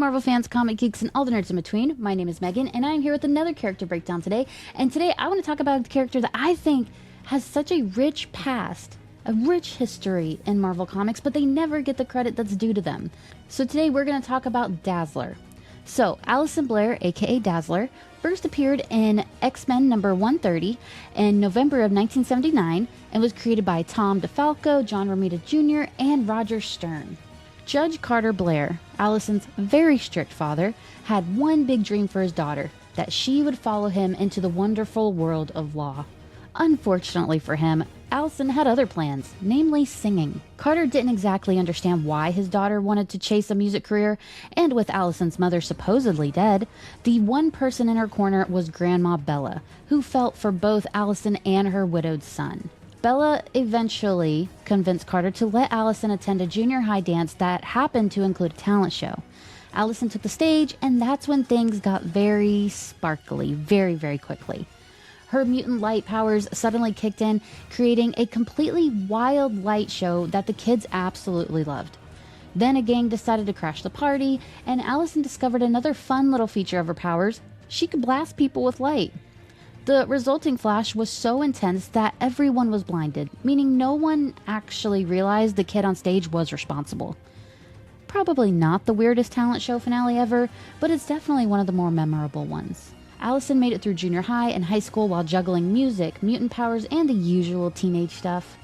Marvel fans, comic geeks, and all the nerds in between. My name is Megan, and I'm here with another character breakdown today. And today I want to talk about a character that I think has such a rich past, a rich history in Marvel Comics, but they never get the credit that's due to them. So today we're going to talk about Dazzler. So, Alison Blaire, aka Dazzler, first appeared in X-Men number 130 in November of 1979 and was created by Tom DeFalco, John Romita Jr., and Roger Stern. Judge Carter Blaire, Alison's very strict father, had one big dream for his daughter, that she would follow him into the wonderful world of law. Unfortunately for him, Alison had other plans, namely singing. Carter didn't exactly understand why his daughter wanted to chase a music career, and with Alison's mother supposedly dead, the one person in her corner was Grandma Bella, who felt for both Alison and her widowed son. Bella eventually convinced Carter to let Alison attend a junior high dance that happened to include a talent show. Alison took the stage, and that's when things got very sparkly, very quickly. Her mutant light powers suddenly kicked in, creating a completely wild light show that the kids absolutely loved. Then a gang decided to crash the party, and Alison discovered another fun little feature of her powers: she could blast people with light. The resulting flash was so intense that everyone was blinded, meaning no one actually realized the kid on stage was responsible. Probably not the weirdest talent show finale ever, but it's definitely one of the more memorable ones. Alison made it through junior high and high school while juggling music, mutant powers, and the usual teenage stuff.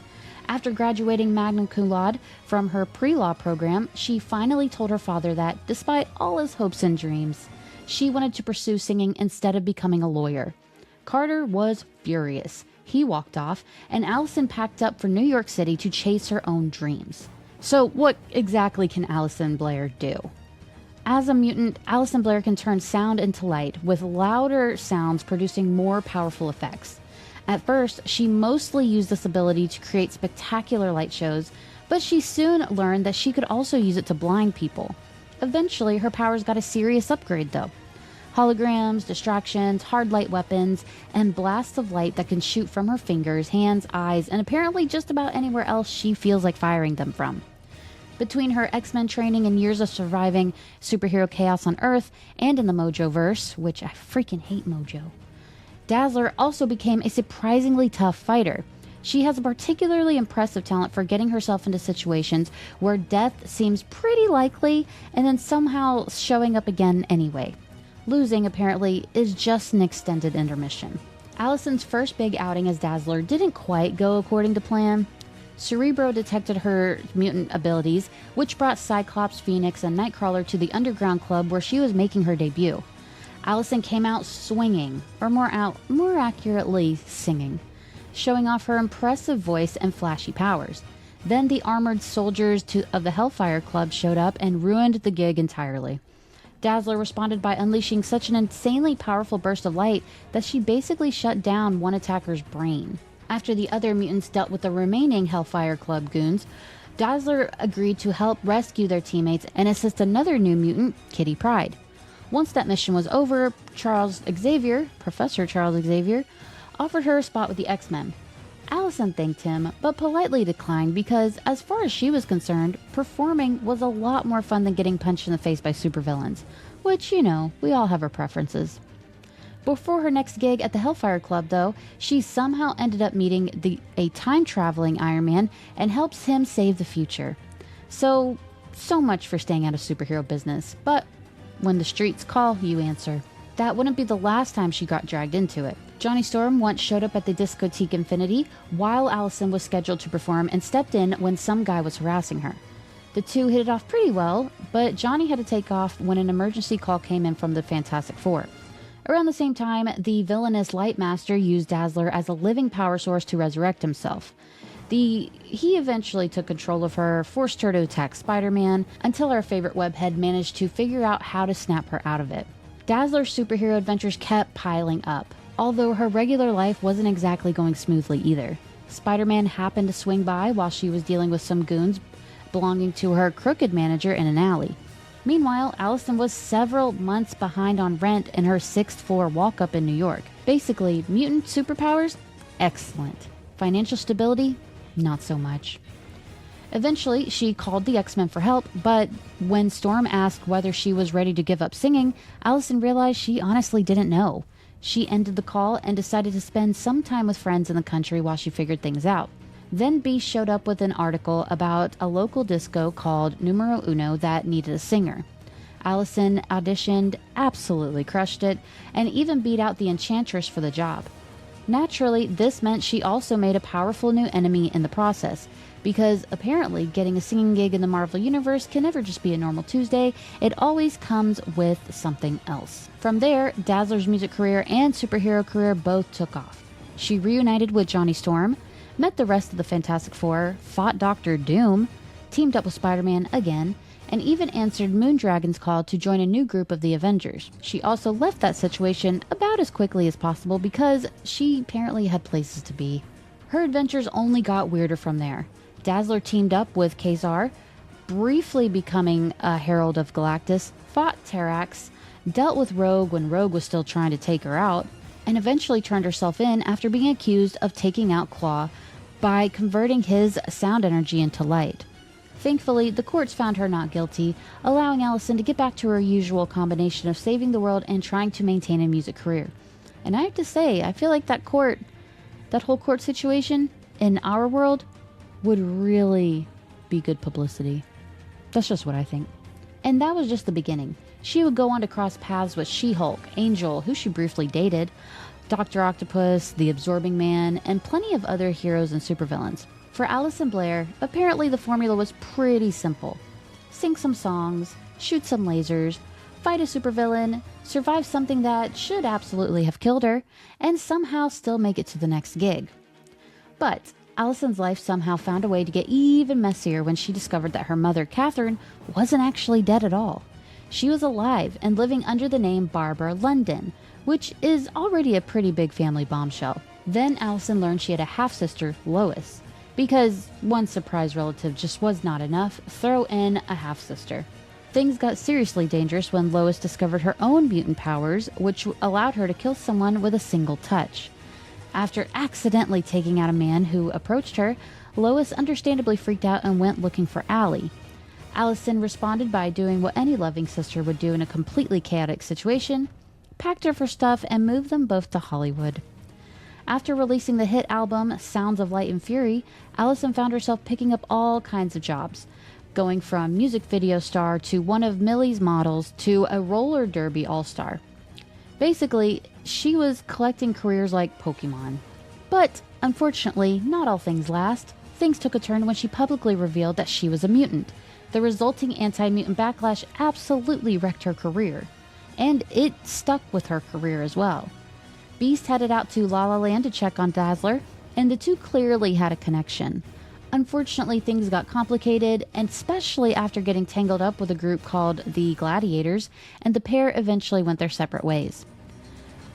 After graduating magna cum laude from her pre-law program, she finally told her father that, despite all his hopes and dreams, she wanted to pursue singing instead of becoming a lawyer. Carter was furious. He walked off, and Alison packed up for New York City to chase her own dreams. So what exactly can Alison Blaire do? As a mutant, Alison Blaire can turn sound into light, with louder sounds producing more powerful effects. At first, she mostly used this ability to create spectacular light shows, but she soon learned that she could also use it to blind people. Eventually, her powers got a serious upgrade though. Holograms, distractions, hard light weapons, and blasts of light that can shoot from her fingers, hands, eyes, and apparently just about anywhere else she feels like firing them from. Between her X-Men training and years of surviving superhero chaos on Earth and in the Mojo-verse, which I freaking hate Mojo, Dazzler also became a surprisingly tough fighter. She has a particularly impressive talent for getting herself into situations where death seems pretty likely and then somehow showing up again anyway. Losing, apparently, is just an extended intermission. Alison's first big outing as Dazzler didn't quite go according to plan. Cerebro detected her mutant abilities, which brought Cyclops, Phoenix, and Nightcrawler to the underground club where she was making her debut. Alison came out swinging, or more accurately, singing, showing off her impressive voice and flashy powers. Then the armored soldiers of the Hellfire Club showed up and ruined the gig entirely. Dazzler responded by unleashing such an insanely powerful burst of light that she basically shut down one attacker's brain. After the other mutants dealt with the remaining Hellfire Club goons, Dazzler agreed to help rescue their teammates and assist another new mutant, Kitty Pryde. Once that mission was over, Professor Charles Xavier, offered her a spot with the X-Men. Alison thanked him, but politely declined because, as far as she was concerned, performing was a lot more fun than getting punched in the face by supervillains, which, we all have our preferences. Before her next gig at the Hellfire Club, though, she somehow ended up meeting a time-traveling Iron Man and helps him save the future. So much for staying out of superhero business, but when the streets call, you answer. That wouldn't be the last time she got dragged into it. Johnny Storm once showed up at the Discotheque Infinity while Alison was scheduled to perform and stepped in when some guy was harassing her. The two hit it off pretty well, but Johnny had to take off when an emergency call came in from the Fantastic Four. Around the same time, the villainous Lightmaster used Dazzler as a living power source to resurrect himself. He eventually took control of her, forced her to attack Spider-Man, until our favorite webhead managed to figure out how to snap her out of it. Dazzler's superhero adventures kept piling up, although her regular life wasn't exactly going smoothly either. Spider-Man happened to swing by while she was dealing with some goons belonging to her crooked manager in an alley. Meanwhile, Alison was several months behind on rent in her 6th floor walk-up in New York. Basically, mutant superpowers? Excellent. Financial stability? Not so much. Eventually, she called the X-Men for help, but when Storm asked whether she was ready to give up singing, Alison realized she honestly didn't know. She ended the call and decided to spend some time with friends in the country while she figured things out. Then Beast showed up with an article about a local disco called Numero Uno that needed a singer. Alison auditioned, absolutely crushed it, and even beat out the Enchantress for the job. Naturally, this meant she also made a powerful new enemy in the process, because apparently getting a singing gig in the Marvel Universe can never just be a normal Tuesday, it always comes with something else. From there, Dazzler's music career and superhero career both took off. She reunited with Johnny Storm, met the rest of the Fantastic Four, fought Doctor Doom, teamed up with Spider-Man again, and even answered Moondragon's call to join a new group of the Avengers. She also left that situation about as quickly as possible because she apparently had places to be. Her adventures only got weirder from there. Dazzler teamed up with Kazar, briefly becoming a Herald of Galactus, fought Terrax, dealt with Rogue when Rogue was still trying to take her out, and eventually turned herself in after being accused of taking out Claw by converting his sound energy into light. Thankfully, the courts found her not guilty, allowing Alison to get back to her usual combination of saving the world and trying to maintain a music career. And I have to say, I feel like that whole court situation in our world would really be good publicity. That's just what I think. And that was just the beginning. She would go on to cross paths with She-Hulk, Angel, who she briefly dated, Dr. Octopus, the Absorbing Man, and plenty of other heroes and supervillains. For Alison Blaire, apparently the formula was pretty simple. Sing some songs, shoot some lasers, fight a supervillain, survive something that should absolutely have killed her, and somehow still make it to the next gig. But Alison's life somehow found a way to get even messier when she discovered that her mother, Catherine, wasn't actually dead at all. She was alive and living under the name Barbara London, which is already a pretty big family bombshell. Then Alison learned she had a half-sister, Lois. Because one surprise relative just was not enough, throw in a half-sister. Things got seriously dangerous when Lois discovered her own mutant powers, which allowed her to kill someone with a single touch. After accidentally taking out a man who approached her, Lois understandably freaked out and went looking for Allie. Alison responded by doing what any loving sister would do in a completely chaotic situation, packed her for stuff, and moved them both to Hollywood. After releasing the hit album Sounds of Light and Fury, Alison found herself picking up all kinds of jobs, going from music video star to one of Millie's models to a roller derby all-star. Basically, she was collecting careers like Pokemon. But, unfortunately, not all things last. Things took a turn when she publicly revealed that she was a mutant. The resulting anti-mutant backlash absolutely wrecked her career. And it stuck with her career as well. Beast headed out to La La Land to check on Dazzler, and the two clearly had a connection. Unfortunately, things got complicated, and especially after getting tangled up with a group called the Gladiators, and the pair eventually went their separate ways.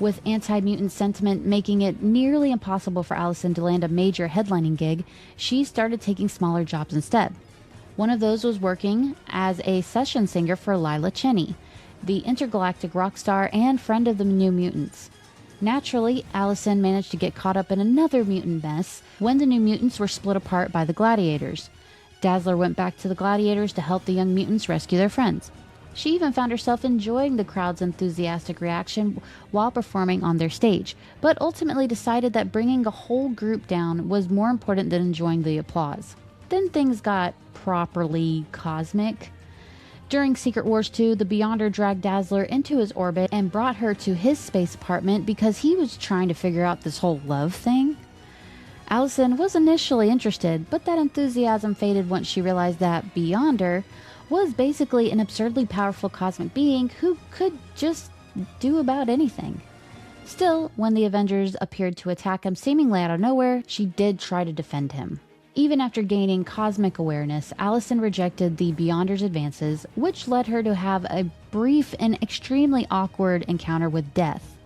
With anti-mutant sentiment making it nearly impossible for Alison to land a major headlining gig, she started taking smaller jobs instead. One of those was working as a session singer for Lila Cheney, the intergalactic rock star and friend of the New Mutants. Naturally, Alison managed to get caught up in another mutant mess when the New Mutants were split apart by the Gladiators. Dazzler went back to the Gladiators to help the young mutants rescue their friends. She even found herself enjoying the crowd's enthusiastic reaction while performing on their stage, but ultimately decided that bringing a whole group down was more important than enjoying the applause. Then things got properly cosmic. During Secret Wars 2, the Beyonder dragged Dazzler into his orbit and brought her to his space apartment because he was trying to figure out this whole love thing. Alison was initially interested, but that enthusiasm faded once she realized that Beyonder was basically an absurdly powerful cosmic being who could just do about anything. Still, when the Avengers appeared to attack him seemingly out of nowhere, she did try to defend him. Even after gaining cosmic awareness, Alison rejected the Beyonder's advances, which led her to have a brief and extremely awkward encounter with death.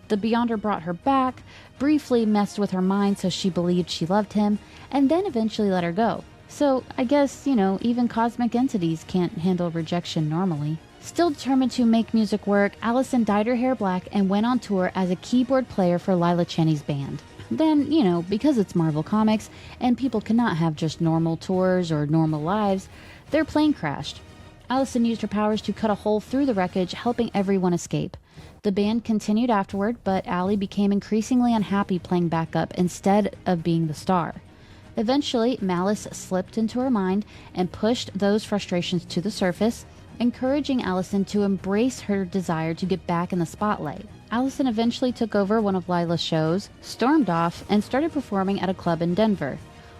The Beyonder brought her back, briefly messed with her mind so she believed she loved him, and then eventually let her go. So, I guess, even cosmic entities can't handle rejection normally. Still determined to make music work, Alison dyed her hair black and went on tour as a keyboard player for Lila Cheney's band. Then, because it's Marvel Comics and people cannot have just normal tours or normal lives, their plane crashed. Alison used her powers to cut a hole through the wreckage, helping everyone escape. The band continued afterward, but Allie became increasingly unhappy playing backup instead of being the star. Eventually, malice slipped into her mind and pushed those frustrations to the surface, encouraging Alison to embrace her desire to get back in the spotlight. Alison eventually took over one of Lila's shows, stormed off, and started performing at a club in Denver.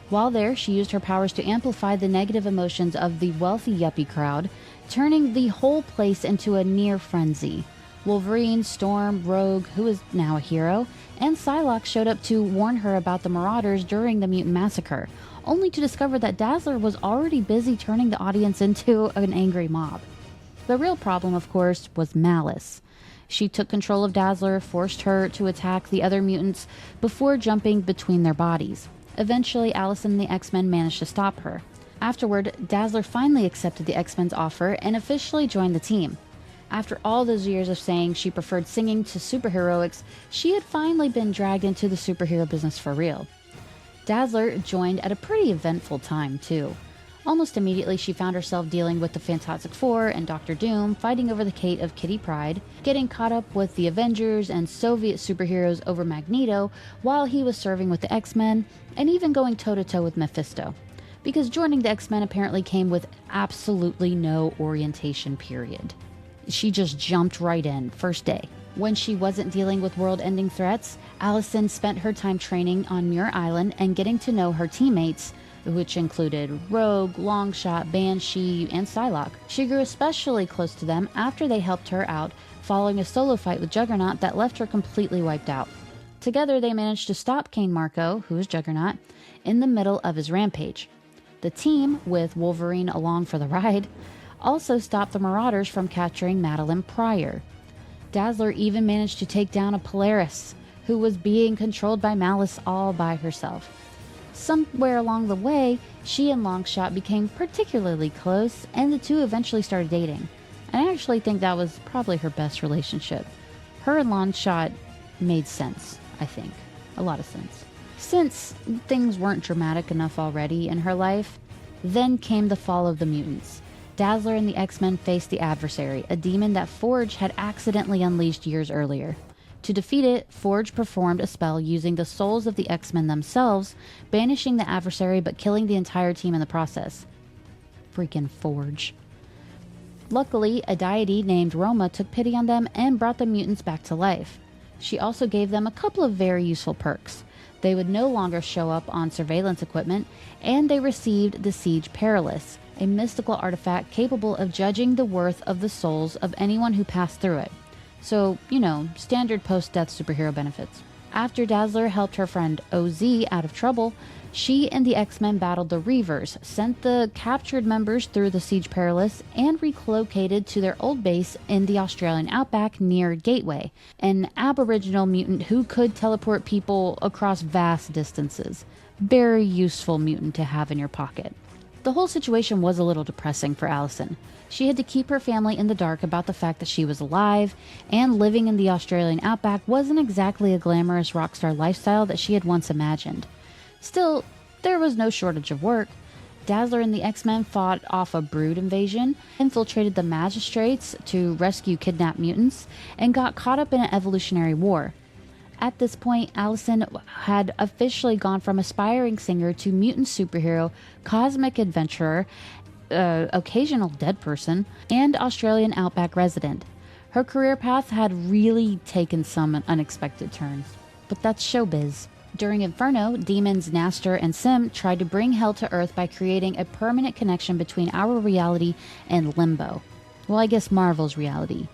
While there, she used her powers to amplify the negative emotions of the wealthy yuppie crowd, turning the whole place into a near frenzy. Wolverine, Storm, Rogue, who is now a hero, and Psylocke showed up to warn her about the Marauders during the mutant massacre, only to discover that Dazzler was already busy turning the audience into an angry mob. The real problem, of course, was Malice. She took control of Dazzler, forced her to attack the other mutants before jumping between their bodies. Eventually, Alison and the X-Men managed to stop her. Afterward, Dazzler finally accepted the X-Men's offer and officially joined the team. After all those years of saying she preferred singing to superheroics, she had finally been dragged into the superhero business for real. Dazzler joined at a pretty eventful time, too. Almost immediately, she found herself dealing with the Fantastic Four and Doctor Doom, fighting over the Kate of Kitty Pryde, getting caught up with the Avengers and Soviet superheroes over Magneto while he was serving with the X-Men, and even going toe-to-toe with Mephisto. Because joining the X-Men apparently came with absolutely no orientation period. She just jumped right in, first day. When she wasn't dealing with world-ending threats, Alison spent her time training on Muir Island and getting to know her teammates, which included Rogue, Longshot, Banshee, and Psylocke. She grew especially close to them after they helped her out following a solo fight with Juggernaut that left her completely wiped out. Together, they managed to stop Kane Marco, who is Juggernaut, in the middle of his rampage. The team, with Wolverine along for the ride, also stopped the Marauders from capturing Madeline Pryor. Dazzler even managed to take down a Polaris, who was being controlled by Malice all by herself. Somewhere along the way, she and Longshot became particularly close, and the two eventually started dating. And I actually think that was probably her best relationship. Her and Longshot made sense, I think. A lot of sense. Since things weren't dramatic enough already in her life, then came the fall of the mutants. Dazzler and the X-Men faced the Adversary, a demon that Forge had accidentally unleashed years earlier. To defeat it, Forge performed a spell using the souls of the X-Men themselves, banishing the Adversary but killing the entire team in the process. Freaking Forge. Luckily, a deity named Roma took pity on them and brought the mutants back to life. She also gave them a couple of very useful perks. They would no longer show up on surveillance equipment, and they received the Siege Perilous, a mystical artifact capable of judging the worth of the souls of anyone who passed through it. So, standard post-death superhero benefits. After Dazzler helped her friend OZ out of trouble, she and the X-Men battled the Reavers, sent the captured members through the Siege Perilous, and relocated to their old base in the Australian outback near Gateway, an aboriginal mutant who could teleport people across vast distances. Very useful mutant to have in your pocket. The whole situation was a little depressing for Alison. She had to keep her family in the dark about the fact that she was alive, and living in the Australian outback wasn't exactly a glamorous rock star lifestyle that she had once imagined. Still, there was no shortage of work. Dazzler and the X-Men fought off a brood invasion, infiltrated the magistrates to rescue kidnapped mutants, and got caught up in an evolutionary war. At this point, Alison had officially gone from aspiring singer to mutant superhero, cosmic adventurer, occasional dead person, and Australian outback resident. Her career path had really taken some unexpected turns. But that's showbiz. During Inferno, demons Nastor and Sim tried to bring Hell to Earth by creating a permanent connection between our reality and Limbo. Well, I guess Marvel's reality.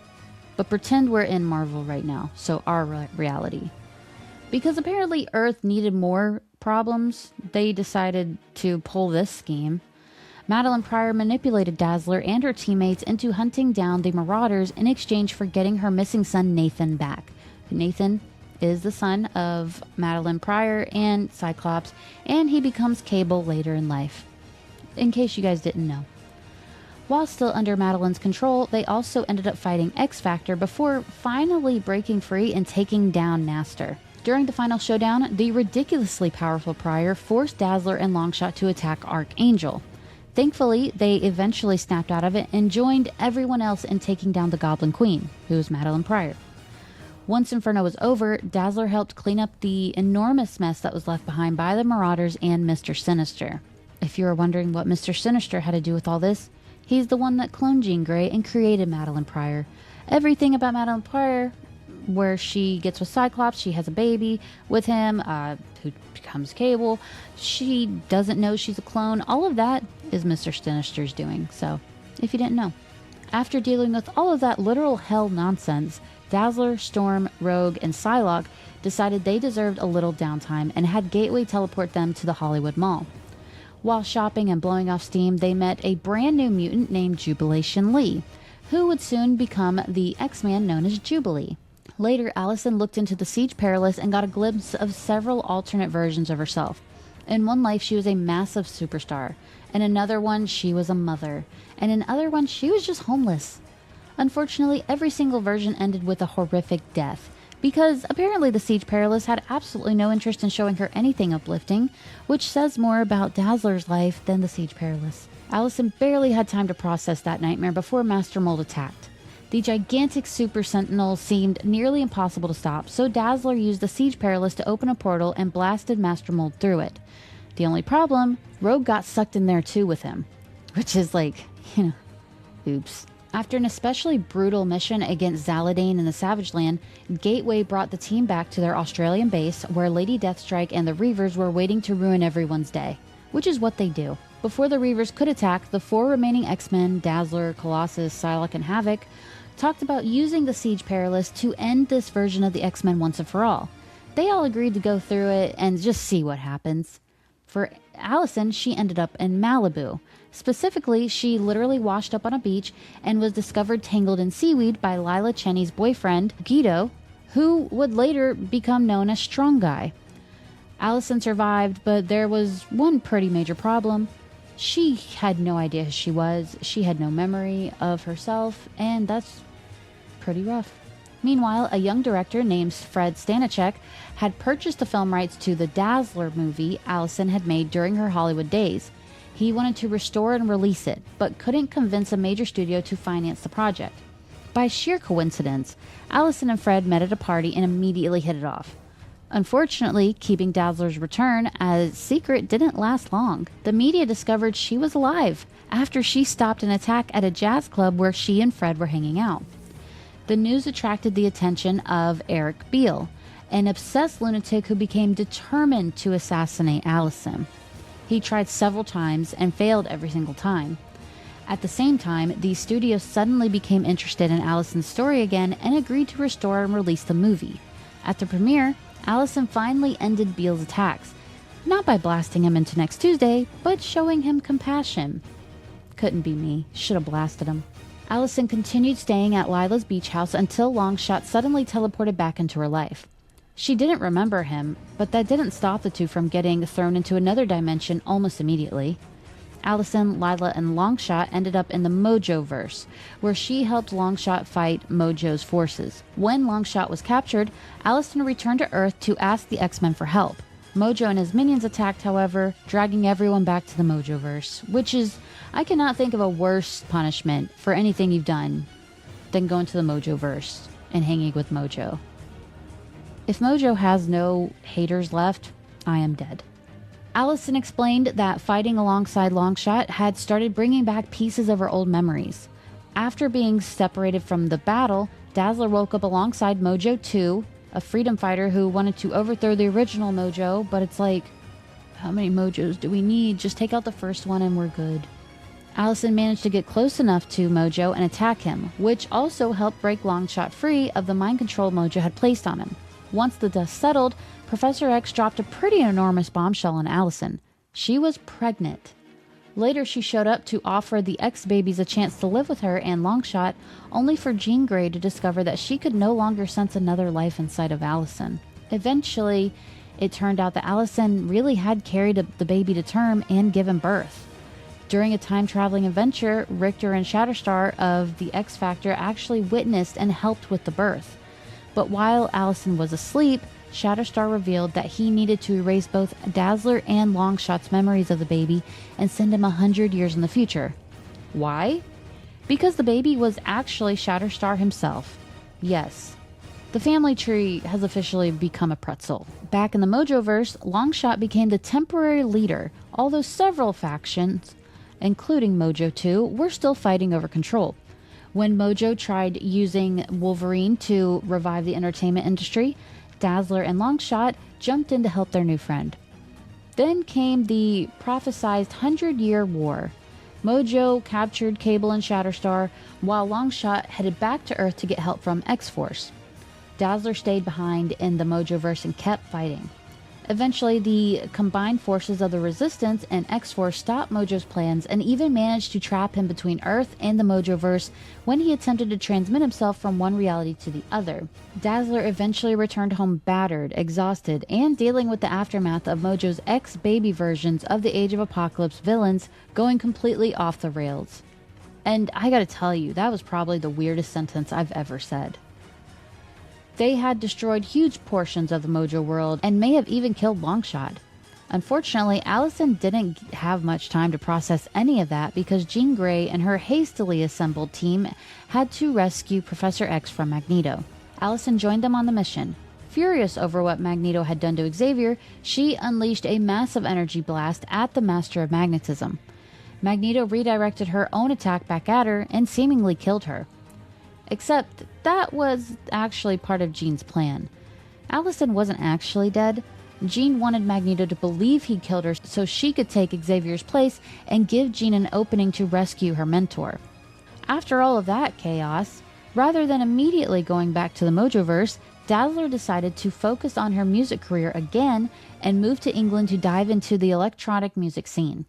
But pretend we're in Marvel right now, so our reality. Because apparently Earth needed more problems, they decided to pull this scheme. Madeline Pryor manipulated Dazzler and her teammates into hunting down the Marauders in exchange for getting her missing son Nathan back. Nathan is the son of Madeline Pryor and Cyclops, and he becomes Cable later in life. In case you guys didn't know. While still under Madeline's control, they also ended up fighting X-Factor before finally breaking free and taking down Nastor. During the final showdown, the ridiculously powerful Prior forced Dazzler and Longshot to attack Archangel. Thankfully, they eventually snapped out of it and joined everyone else in taking down the Goblin Queen, who was Madeline Pryor. Once Inferno was over, Dazzler helped clean up the enormous mess that was left behind by the Marauders and Mr. Sinister. If you were wondering what Mr. Sinister had to do with all this, he's the one that cloned Jean Grey and created Madeline Pryor. Everything about Madeline Pryor, where she gets with Cyclops, she has a baby with him, who becomes Cable, she doesn't know she's a clone, all of that is Mr. Sinister's doing, so if you didn't know. After dealing with all of that literal hell nonsense, Dazzler, Storm, Rogue, and Psylocke decided they deserved a little downtime and had Gateway teleport them to the Hollywood Mall. While shopping and blowing off steam, they met a brand new mutant named Jubilation Lee, who would soon become the X-Man known as Jubilee. Later, Allison looked into the Siege Perilous and got a glimpse of several alternate versions of herself. In one life, she was a massive superstar. In another one, she was a mother. And in other one, she was just homeless. Unfortunately, every single version ended with a horrific death, because apparently the Siege Perilous had absolutely no interest in showing her anything uplifting, which says more about Dazzler's life than the Siege Perilous. Allison barely had time to process that nightmare before Master Mold attacked. The gigantic Super Sentinel seemed nearly impossible to stop, so Dazzler used the Siege Perilous to open a portal and blasted Master Mold through it. The only problem, Rogue got sucked in there too with him, which is like, oops. After an especially brutal mission against Zaladane in the Savage Land, Gateway brought the team back to their Australian base, where Lady Deathstrike and the Reavers were waiting to ruin everyone's day, which is what they do. Before the Reavers could attack, the 4 remaining X-Men, Dazzler, Colossus, Psylocke, and Havoc, talked about using the Siege Perilous to end this version of the X-Men once and for all. They all agreed to go through it and just see what happens. For Allison, she ended up in Malibu. Specifically, she literally washed up on a beach and was discovered tangled in seaweed by Lila Cheney's boyfriend, Guido, who would later become known as Strong Guy. Allison survived, but there was one pretty major problem. She had no idea who she was, she had no memory of herself, and that's pretty rough. Meanwhile, a young director named Fred Stanachek had purchased the film rights to the Dazzler movie Allison had made during her Hollywood days. He wanted to restore and release it, but couldn't convince a major studio to finance the project. By sheer coincidence, Allison and Fred met at a party and immediately hit it off. Unfortunately, keeping Dazzler's return a secret didn't last long. The media discovered she was alive after she stopped an attack at a jazz club where she and Fred were hanging out. The news attracted the attention of Eric Beale, an obsessed lunatic who became determined to assassinate Allison. He tried several times and failed every single time. At the same time, the studio suddenly became interested in Allison's story again and agreed to restore and release the movie. At the premiere, Allison finally ended Beale's attacks, not by blasting him into next Tuesday, but showing him compassion. Couldn't be me. Should have blasted him. Allison continued staying at Lila's beach house until Longshot suddenly teleported back into her life. She didn't remember him, but that didn't stop the two from getting thrown into another dimension almost immediately. Allison, Lila, and Longshot ended up in the Mojo-verse, where she helped Longshot fight Mojo's forces. When Longshot was captured, Allison returned to Earth to ask the X-Men for help. Mojo and his minions attacked, however, dragging everyone back to the Mojo-verse, which is, I cannot think of a worse punishment for anything you've done than going to the Mojo-verse and hanging with Mojo. If Mojo has no haters left, I am dead. Allison explained that fighting alongside Longshot had started bringing back pieces of her old memories. After being separated from the battle, Dazzler woke up alongside Mojo 2, a freedom fighter who wanted to overthrow the original Mojo, but it's like, how many Mojos do we need? Just take out the first one and we're good. Allison managed to get close enough to Mojo and attack him, which also helped break Longshot free of the mind control Mojo had placed on him. Once the dust settled, Professor X dropped a pretty enormous bombshell on Allison. She was pregnant. Later, she showed up to offer the X-babies a chance to live with her and Longshot, only for Jean Grey to discover that she could no longer sense another life inside of Allison. Eventually, it turned out that Allison really had carried the baby to term and given birth. During a time-traveling adventure, Richter and Shatterstar of the X-Factor actually witnessed and helped with the birth. But while Allison was asleep, Shatterstar revealed that he needed to erase both Dazzler and Longshot's memories of the baby and send him 100 years in the future. Why? Because the baby was actually Shatterstar himself. Yes. The family tree has officially become a pretzel. Back in the Mojoverse, Longshot became the temporary leader, although several factions, including Mojo 2, were still fighting over control. When Mojo tried using Wolverine to revive the entertainment industry, Dazzler and Longshot jumped in to help their new friend. Then came the prophesized 100-year war. Mojo captured Cable and Shatterstar, while Longshot headed back to Earth to get help from X-Force. Dazzler stayed behind in the Mojoverse and kept fighting. Eventually, the combined forces of the Resistance and X-Force stopped Mojo's plans and even managed to trap him between Earth and the Mojoverse when he attempted to transmit himself from one reality to the other. Dazzler eventually returned home battered, exhausted, and dealing with the aftermath of Mojo's ex-baby versions of the Age of Apocalypse villains going completely off the rails. And I gotta tell you, that was probably the weirdest sentence I've ever said. They had destroyed huge portions of the Mojo world and may have even killed Longshot. Unfortunately, Alison didn't have much time to process any of that because Jean Grey and her hastily assembled team had to rescue Professor X from Magneto. Alison joined them on the mission. Furious over what Magneto had done to Xavier, she unleashed a massive energy blast at the Master of Magnetism. Magneto redirected her own attack back at her and seemingly killed her. Except that was actually part of Jean's plan. Alison wasn't actually dead. Jean wanted Magneto to believe he'd killed her so she could take Xavier's place and give Jean an opening to rescue her mentor. After all of that chaos, rather than immediately going back to the Mojoverse, Dazzler decided to focus on her music career again and moved to England to dive into the electronic music scene.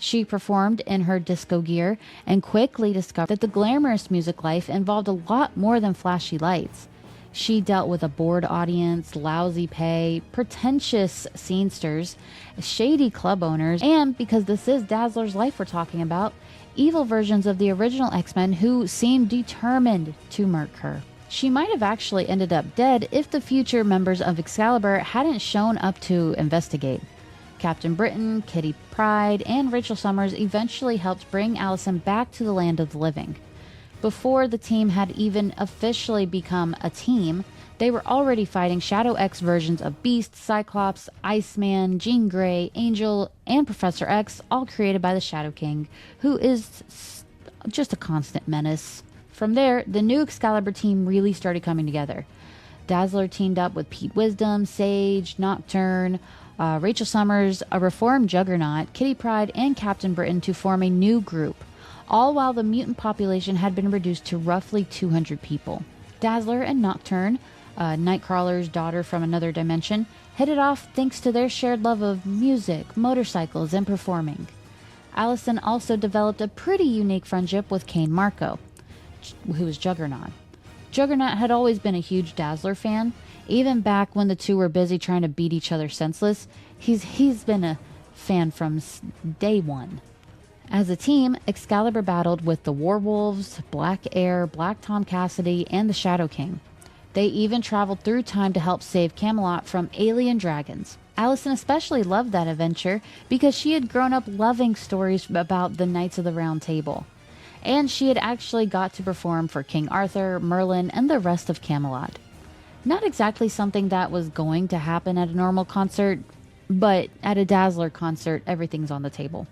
She performed in her disco gear and quickly discovered that the glamorous music life involved a lot more than flashy lights. She dealt with a bored audience, lousy pay, pretentious scenesters, shady club owners, and, because this is Dazzler's life we're talking about, evil versions of the original X-Men who seemed determined to murk her. She might have actually ended up dead if the future members of Excalibur hadn't shown up to investigate. Captain Britain, Kitty Pryde, and Rachel Summers eventually helped bring Alison back to the land of the living. Before the team had even officially become a team, they were already fighting Shadow X versions of Beast, Cyclops, Iceman, Jean Grey, Angel, and Professor X, all created by the Shadow King, who is just a constant menace. From there, the new Excalibur team really started coming together. Dazzler teamed up with Pete Wisdom, Sage, Nocturne, Rachel Summers, a reformed Juggernaut, Kitty Pryde, and Captain Britain to form a new group, all while the mutant population had been reduced to roughly 200 people. Dazzler and Nocturne, Nightcrawler's daughter from another dimension, hit it off thanks to their shared love of music, motorcycles, and performing. Alison also developed a pretty unique friendship with Kane Marco, who was Juggernaut. Juggernaut had always been a huge Dazzler fan. Even back when the two were busy trying to beat each other senseless, he's been a fan from day one. As a team, Excalibur battled with the Warwolves, Black Air, Black Tom Cassidy, and the Shadow King. They even traveled through time to help save Camelot from alien dragons. Alison especially loved that adventure because she had grown up loving stories about the Knights of the Round Table. And she had actually got to perform for King Arthur, Merlin, and the rest of Camelot. Not exactly something that was going to happen at a normal concert, but at a Dazzler concert, everything's on the table.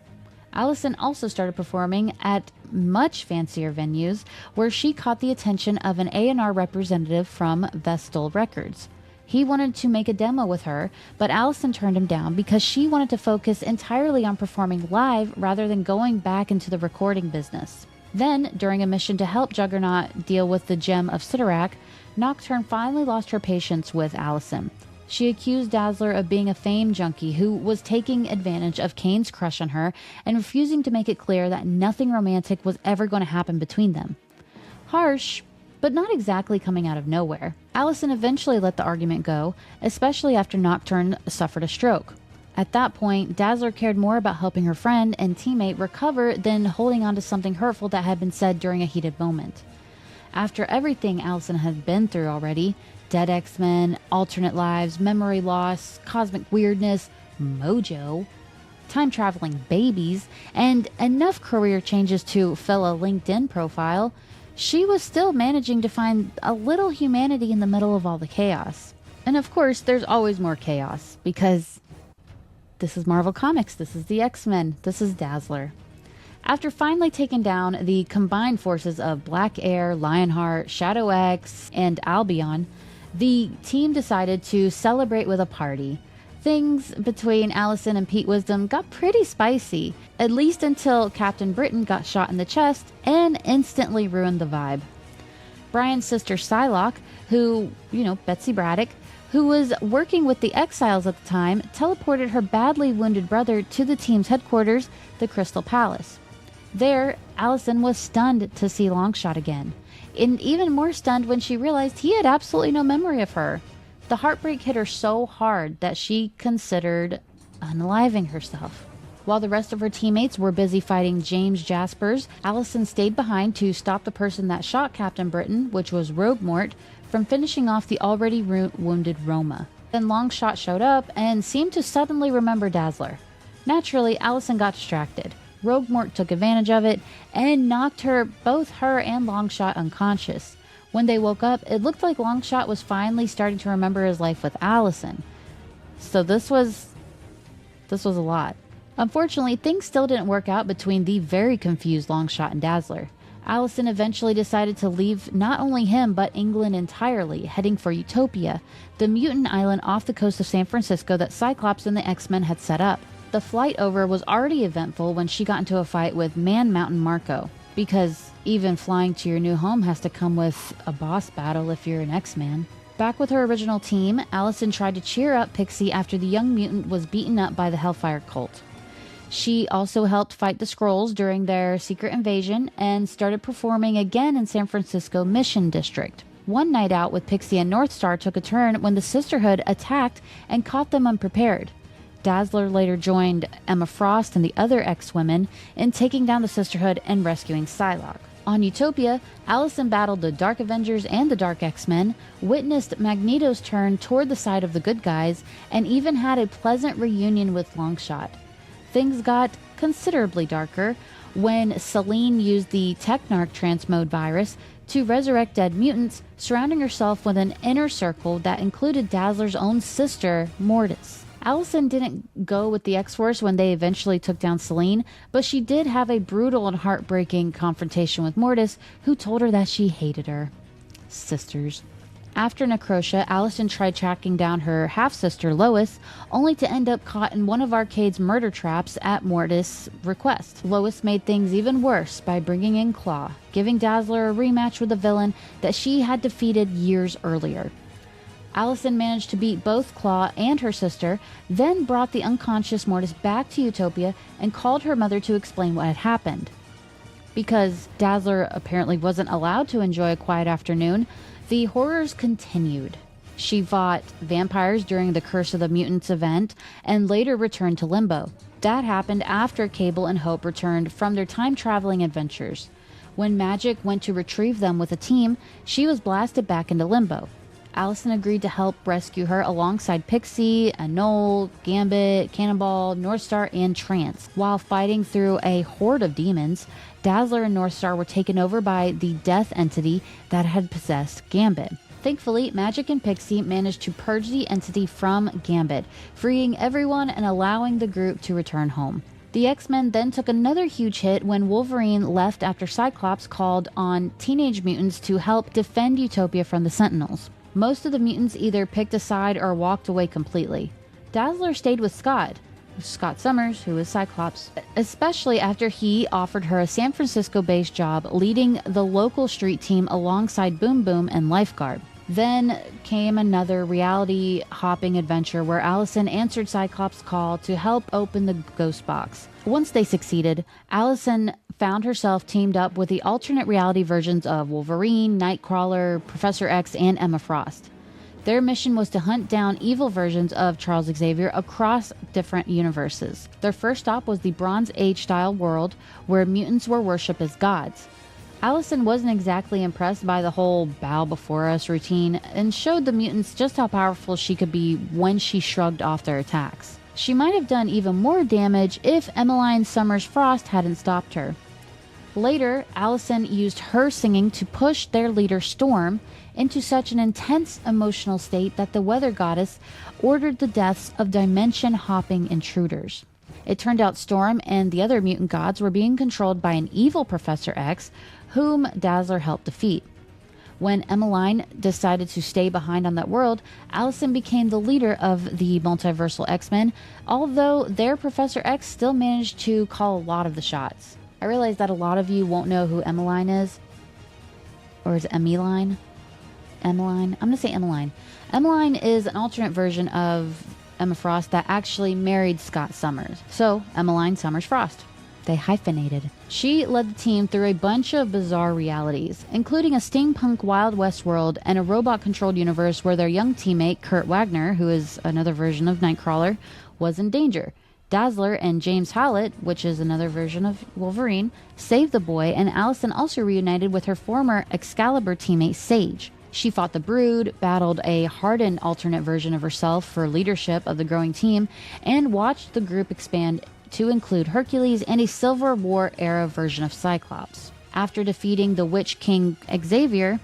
Alison also started performing at much fancier venues where she caught the attention of an A&R representative from Vestal Records. He wanted to make a demo with her, but Alison turned him down because she wanted to focus entirely on performing live rather than going back into the recording business. Then, during a mission to help Juggernaut deal with the Gem of Cyttorak, Nocturne finally lost her patience with Alison. She accused Dazzler of being a fame junkie who was taking advantage of Kane's crush on her and refusing to make it clear that nothing romantic was ever going to happen between them. Harsh, but not exactly coming out of nowhere. Alison eventually let the argument go, especially after Nocturne suffered a stroke. At that point, Dazzler cared more about helping her friend and teammate recover than holding on to something hurtful that had been said during a heated moment. After everything Alison had been through already, dead X-Men, alternate lives, memory loss, cosmic weirdness, mojo, time-traveling babies, and enough career changes to fill a LinkedIn profile, she was still managing to find a little humanity in the middle of all the chaos. And of course, there's always more chaos, because this is Marvel Comics, this is the X-Men, this is Dazzler. After finally taking down the combined forces of Black Air, Lionheart, Shadow X, and Albion, the team decided to celebrate with a party. Things between Allison and Pete Wisdom got pretty spicy, at least until Captain Britain got shot in the chest and instantly ruined the vibe. Brian's sister Psylocke, who, Betsy Braddock, who was working with the Exiles at the time, teleported her badly wounded brother to the team's headquarters, the Crystal Palace. There, Allison was stunned to see Longshot again, and even more stunned when she realized he had absolutely no memory of her. The heartbreak hit her so hard that she considered unaliving herself. While the rest of her teammates were busy fighting James Jaspers, Allison stayed behind to stop the person that shot Captain Britain, which was Rogue Mort, from finishing off the already wounded Roma. Then Longshot showed up and seemed to suddenly remember Dazzler. Naturally, Allison got distracted. Rogue Mort took advantage of it and knocked both her and Longshot unconscious. When they woke up, it looked like Longshot was finally starting to remember his life with Allison. So this was a lot. Unfortunately, things still didn't work out between the very confused Longshot and Dazzler. Allison eventually decided to leave not only him, but England entirely, heading for Utopia, the mutant island off the coast of San Francisco that Cyclops and the X-Men had set up. The flight over was already eventful when she got into a fight with Man Mountain Marco, because even flying to your new home has to come with a boss battle if you're an X-Man. Back with her original team, Allison tried to cheer up Pixie after the young mutant was beaten up by the Hellfire Cult. She also helped fight the Skrulls during their secret invasion and started performing again in San Francisco Mission District. One night out with Pixie and Northstar took a turn when the Sisterhood attacked and caught them unprepared. Dazzler later joined Emma Frost and the other X-Women in taking down the Sisterhood and rescuing Psylocke. On Utopia, Allison battled the Dark Avengers and the Dark X-Men, witnessed Magneto's turn toward the side of the good guys, and even had a pleasant reunion with Longshot. Things got considerably darker when Selene used the Technarch transmode virus to resurrect dead mutants, surrounding herself with an inner circle that included Dazzler's own sister, Mortis. Allison didn't go with the X-Force when they eventually took down Selene, but she did have a brutal and heartbreaking confrontation with Mortis, who told her that she hated her. Sisters. After Necrotia, Allison tried tracking down her half-sister Lois, only to end up caught in one of Arcade's murder traps at Mortis' request. Lois made things even worse by bringing in Claw, giving Dazzler a rematch with a villain that she had defeated years earlier. Allison managed to beat both Claw and her sister, then brought the unconscious Mortis back to Utopia and called her mother to explain what had happened. Because Dazzler apparently wasn't allowed to enjoy a quiet afternoon, the horrors continued. She fought vampires during the Curse of the Mutants event and later returned to Limbo. That happened after Cable and Hope returned from their time-traveling adventures. When Magic went to retrieve them with a team, she was blasted back into Limbo. Allison agreed to help rescue her alongside Pixie, Anole, Gambit, Cannonball, Northstar, and Trance. While fighting through a horde of demons, Dazzler and Northstar were taken over by the death entity that had possessed Gambit. Thankfully, Magic and Pixie managed to purge the entity from Gambit, freeing everyone and allowing the group to return home. The X-Men then took another huge hit when Wolverine left after Cyclops called on teenage mutants to help defend Utopia from the Sentinels. Most of the mutants either picked a side or walked away completely. Dazzler stayed with Scott Summers, who is Cyclops, especially after he offered her a San Francisco-based job leading the local street team alongside Boom Boom and Lifeguard. Then came another reality-hopping adventure where Allison answered Cyclops' call to help open the ghost box. Once they succeeded, Allison found herself teamed up with the alternate reality versions of Wolverine, Nightcrawler, Professor X, and Emma Frost. Their mission was to hunt down evil versions of Charles Xavier across different universes. Their first stop was the Bronze Age-style world where mutants were worshipped as gods. Allison wasn't exactly impressed by the whole bow before us routine and showed the mutants just how powerful she could be when she shrugged off their attacks. She might have done even more damage if Emmeline Summers Frost hadn't stopped her. Later, Allison used her singing to push their leader Storm into such an intense emotional state that the weather goddess ordered the deaths of dimension-hopping intruders. It turned out Storm and the other mutant gods were being controlled by an evil Professor X, whom Dazzler helped defeat. When Emmeline decided to stay behind on that world, Allison became the leader of the multiversal X-Men, although their Professor X still managed to call a lot of the shots. I realize that a lot of you won't know who Emmeline is. Or is it Emmeline? Emmeline? I'm going to say Emmeline. Emmeline is an alternate version of Emma Frost that actually married Scott Summers. So, Emmeline Summers Frost. They hyphenated. She led the team through a bunch of bizarre realities, including a steampunk Wild West world and a robot-controlled universe where their young teammate, Kurt Wagner, who is another version of Nightcrawler, was in danger. Dazzler and James Howlett, which is another version of Wolverine, saved the boy, and Allison also reunited with her former Excalibur teammate, Sage. She fought the Brood, battled a hardened alternate version of herself for leadership of the growing team, and watched the group expand to include Hercules and a Civil War era version of Cyclops. After defeating the Witch King Xavier,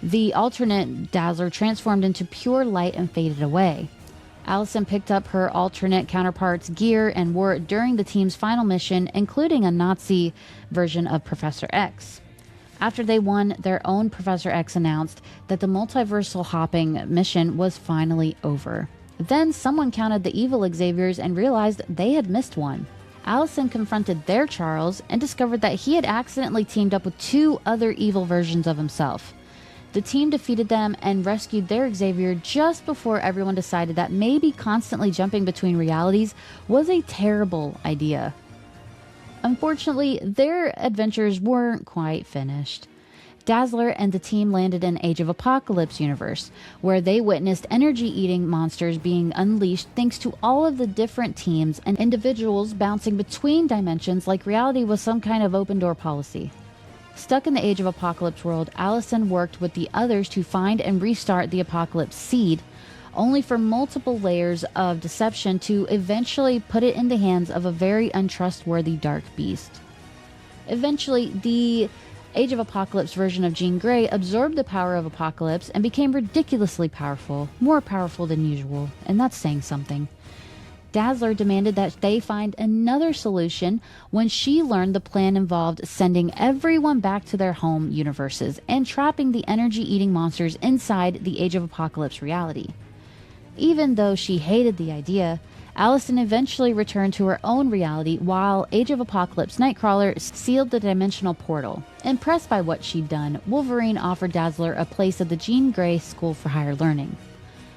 the alternate Dazzler transformed into pure light and faded away. Allison picked up her alternate counterpart's gear and wore it during the team's final mission, including a Nazi version of Professor X. After they won, their own Professor X announced that the multiversal hopping mission was finally over. Then someone counted the evil Xaviers and realized they had missed one. Allison confronted their Charles and discovered that he had accidentally teamed up with two other evil versions of himself. The team defeated them and rescued their Xavier just before everyone decided that maybe constantly jumping between realities was a terrible idea. Unfortunately, their adventures weren't quite finished. Dazzler and the team landed in Age of Apocalypse universe, where they witnessed energy-eating monsters being unleashed thanks to all of the different teams and individuals bouncing between dimensions like reality was some kind of open-door policy. Stuck in the Age of Apocalypse world, Allison worked with the others to find and restart the Apocalypse Seed, only for multiple layers of deception to eventually put it in the hands of a very untrustworthy dark beast. Eventually, the Age of Apocalypse version of Jean Grey absorbed the power of Apocalypse and became ridiculously powerful, more powerful than usual, and that's saying something. Dazzler demanded that they find another solution when she learned the plan involved sending everyone back to their home universes and trapping the energy-eating monsters inside the Age of Apocalypse reality. Even though she hated the idea, Allison eventually returned to her own reality while Age of Apocalypse Nightcrawler sealed the dimensional portal. Impressed by what she'd done, Wolverine offered Dazzler a place at the Jean Grey School for Higher Learning.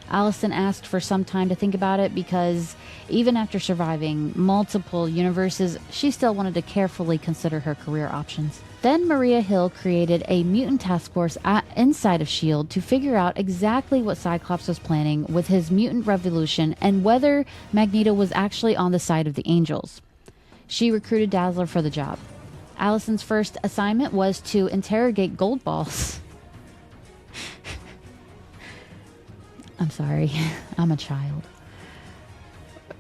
Allison asked for some time to think about it because even after surviving multiple universes, she still wanted to carefully consider her career options. Then Maria Hill created a mutant task force inside of S.H.I.E.L.D. to figure out exactly what Cyclops was planning with his mutant revolution and whether Magneto was actually on the side of the Angels. She recruited Dazzler for the job. Allison's first assignment was to interrogate gold balls. I'm sorry, I'm a child.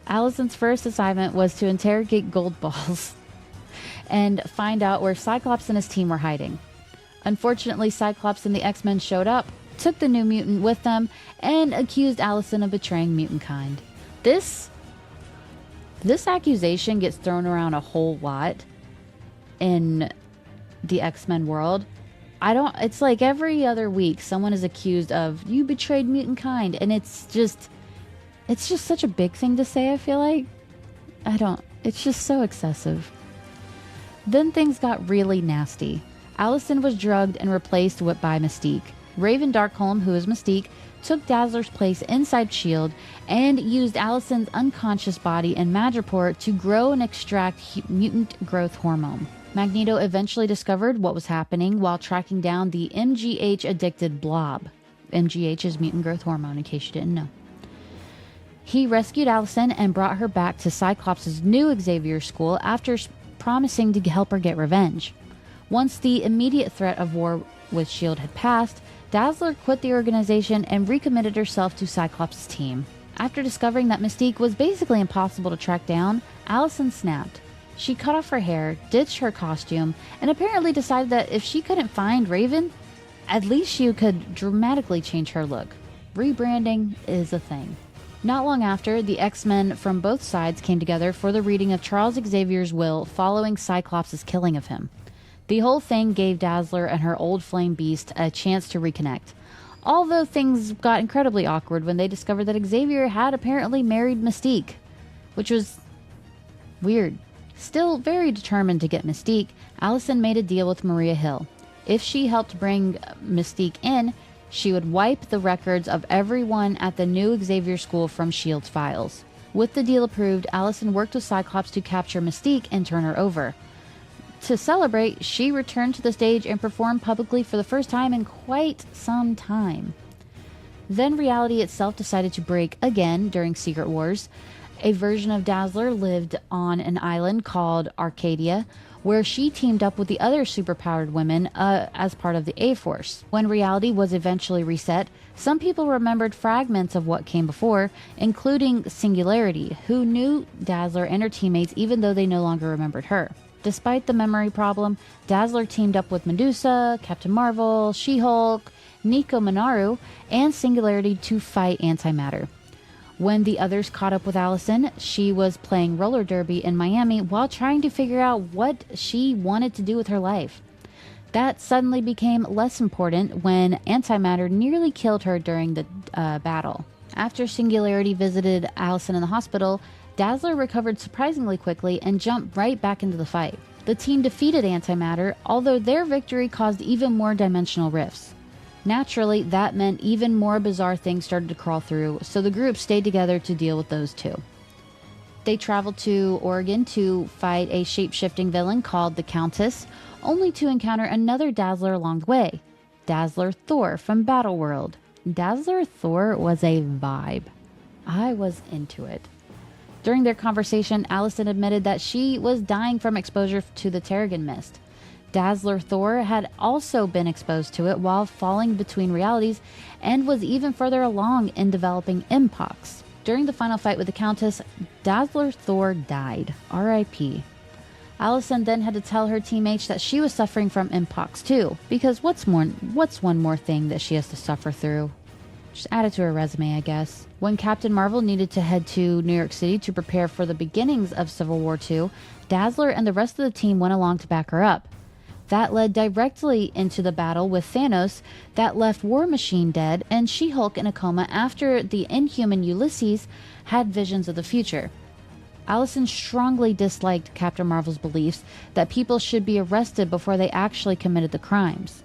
Allison's first assignment was to interrogate gold balls and find out where Cyclops and his team were hiding. Unfortunately, Cyclops and the X-Men showed up, took the new mutant with them, and accused Allison of betraying mutant kind. This accusation gets thrown around a whole lot in the X-Men world. It's like every other week someone is accused of, you betrayed mutant kind, and it's just such a big thing to say, I feel like. It's just so excessive. Then things got really nasty. Allison was drugged and replaced by Mystique. Raven Darkholm, who is Mystique, took Dazzler's place inside S.H.I.E.L.D. and used Allison's unconscious body and Madripoor to grow and extract mutant growth hormone. Magneto eventually discovered what was happening while tracking down the MGH-addicted Blob. MGH is mutant growth hormone, in case you didn't know. He rescued Allison and brought her back to Cyclops' new Xavier school after promising to help her get revenge. Once the immediate threat of war with S.H.I.E.L.D. had passed, Dazzler quit the organization and recommitted herself to Cyclops' team. After discovering that Mystique was basically impossible to track down, Alison snapped. She cut off her hair, ditched her costume, and apparently decided that if she couldn't find Raven, at least she could dramatically change her look. Rebranding is a thing. Not long after, the X-Men from both sides came together for the reading of Charles Xavier's will following Cyclops' killing of him. The whole thing gave Dazzler and her old flame beast a chance to reconnect. Although things got incredibly awkward when they discovered that Xavier had apparently married Mystique, which was weird. Still very determined to get Mystique, Alison made a deal with Maria Hill. If she helped bring Mystique in, she would wipe the records of everyone at the new Xavier School from S.H.I.E.L.D.'s files. With the deal approved, Alison worked with Cyclops to capture Mystique and turn her over. To celebrate, she returned to the stage and performed publicly for the first time in quite some time. Then reality itself decided to break again during Secret Wars. A version of Dazzler lived on an island called Arcadia, where she teamed up with the other superpowered women as part of the A-Force. When reality was eventually reset, some people remembered fragments of what came before, including Singularity, who knew Dazzler and her teammates even though they no longer remembered her. Despite the memory problem, Dazzler teamed up with Medusa, Captain Marvel, She-Hulk, Nico Minoru, and Singularity to fight antimatter. When the others caught up with Alison, she was playing roller derby in Miami while trying to figure out what she wanted to do with her life. That suddenly became less important when antimatter nearly killed her during the battle. After Singularity visited Alison in the hospital, Dazzler recovered surprisingly quickly and jumped right back into the fight. The team defeated antimatter, although their victory caused even more dimensional rifts. Naturally, that meant even more bizarre things started to crawl through, so the group stayed together to deal with those too. They traveled to Oregon to fight a shape-shifting villain called the Countess, only to encounter another Dazzler along the way, Dazzler Thor from Battleworld. Dazzler Thor was a vibe. I was into it. During their conversation, Alison admitted that she was dying from exposure to the Terrigen Mist. Dazzler Thor had also been exposed to it while falling between realities and was even further along in developing Mpox. During the final fight with the Countess, Dazzler Thor died. R.I.P. Alison then had to tell her teammates that she was suffering from Mpox too, because what's one more thing that she has to suffer through? Just add it to her resume, I guess. When Captain Marvel needed to head to New York City to prepare for the beginnings of Civil War II, Dazzler and the rest of the team went along to back her up. That led directly into the battle with Thanos that left War Machine dead and She-Hulk in a coma after the Inhuman Ulysses had visions of the future. Alison strongly disliked Captain Marvel's beliefs that people should be arrested before they actually committed the crimes,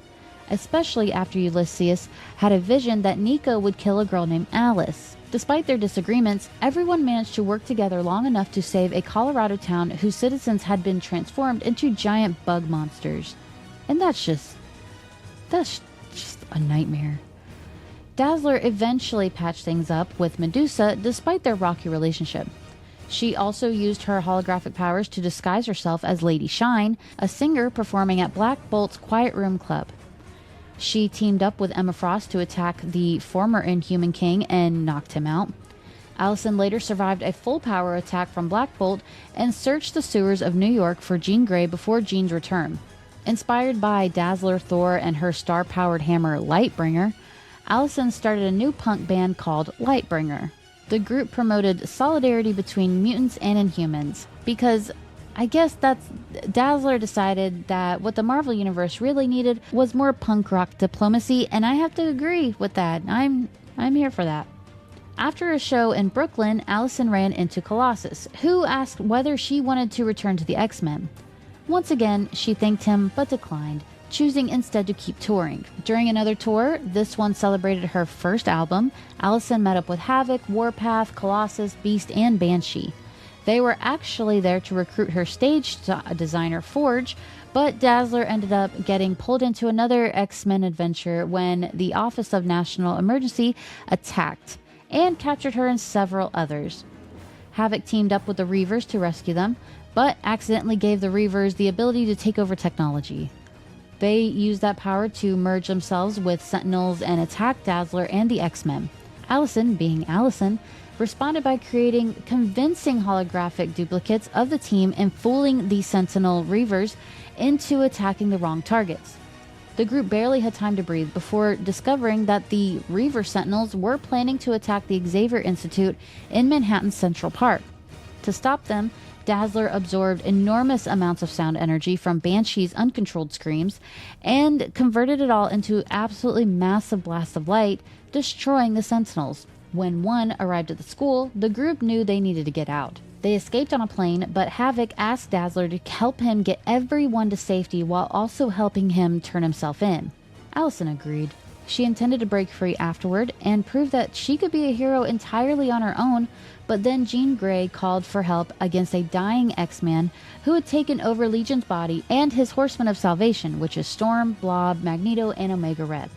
especially after Ulysses had a vision that Nico would kill a girl named Alice. Despite their disagreements, everyone managed to work together long enough to save a Colorado town whose citizens had been transformed into giant bug monsters. And that's just a nightmare. Dazzler eventually patched things up with Medusa despite their rocky relationship. She also used her holographic powers to disguise herself as Lady Shine, a singer performing at Black Bolt's Quiet Room Club. She teamed up with Emma Frost to attack the former Inhuman King and knocked him out. Alison later survived a full power attack from Black Bolt and searched the sewers of New York for Jean Grey before Jean's return. Inspired by Dazzler Thor and her star-powered hammer Lightbringer, Alison started a new punk band called Lightbringer. The group promoted solidarity between mutants and Inhumans because I guess Dazzler decided that what the Marvel Universe really needed was more punk rock diplomacy, and I have to agree with that. I'm here for that. After a show in Brooklyn, Alison ran into Colossus, who asked whether she wanted to return to the X-Men. Once again, she thanked him but declined, choosing instead to keep touring. During another tour, this one celebrated her first album, Alison met up with Havoc, Warpath, Colossus, Beast, and Banshee. They were actually there to recruit her stage designer, Forge, but Dazzler ended up getting pulled into another X-Men adventure when the Office of National Emergency attacked and captured her and several others. Havoc teamed up with the Reavers to rescue them, but accidentally gave the Reavers the ability to take over technology. They used that power to merge themselves with Sentinels and attack Dazzler and the X-Men. Alison, being Alison, responded by creating convincing holographic duplicates of the team and fooling the Sentinel Reavers into attacking the wrong targets. The group barely had time to breathe before discovering that the Reaver Sentinels were planning to attack the Xavier Institute in Manhattan's Central Park. To stop them, Dazzler absorbed enormous amounts of sound energy from Banshee's uncontrolled screams and converted it all into absolutely massive blasts of light, destroying the Sentinels. When one arrived at the school, the group knew they needed to get out. They escaped on a plane, but Havoc asked Dazzler to help him get everyone to safety while also helping him turn himself in. Alison agreed. She intended to break free afterward and prove that she could be a hero entirely on her own, but then Jean Grey called for help against a dying X-Man who had taken over Legion's body and his Horsemen of Salvation, which is Storm, Blob, Magneto, and Omega Red.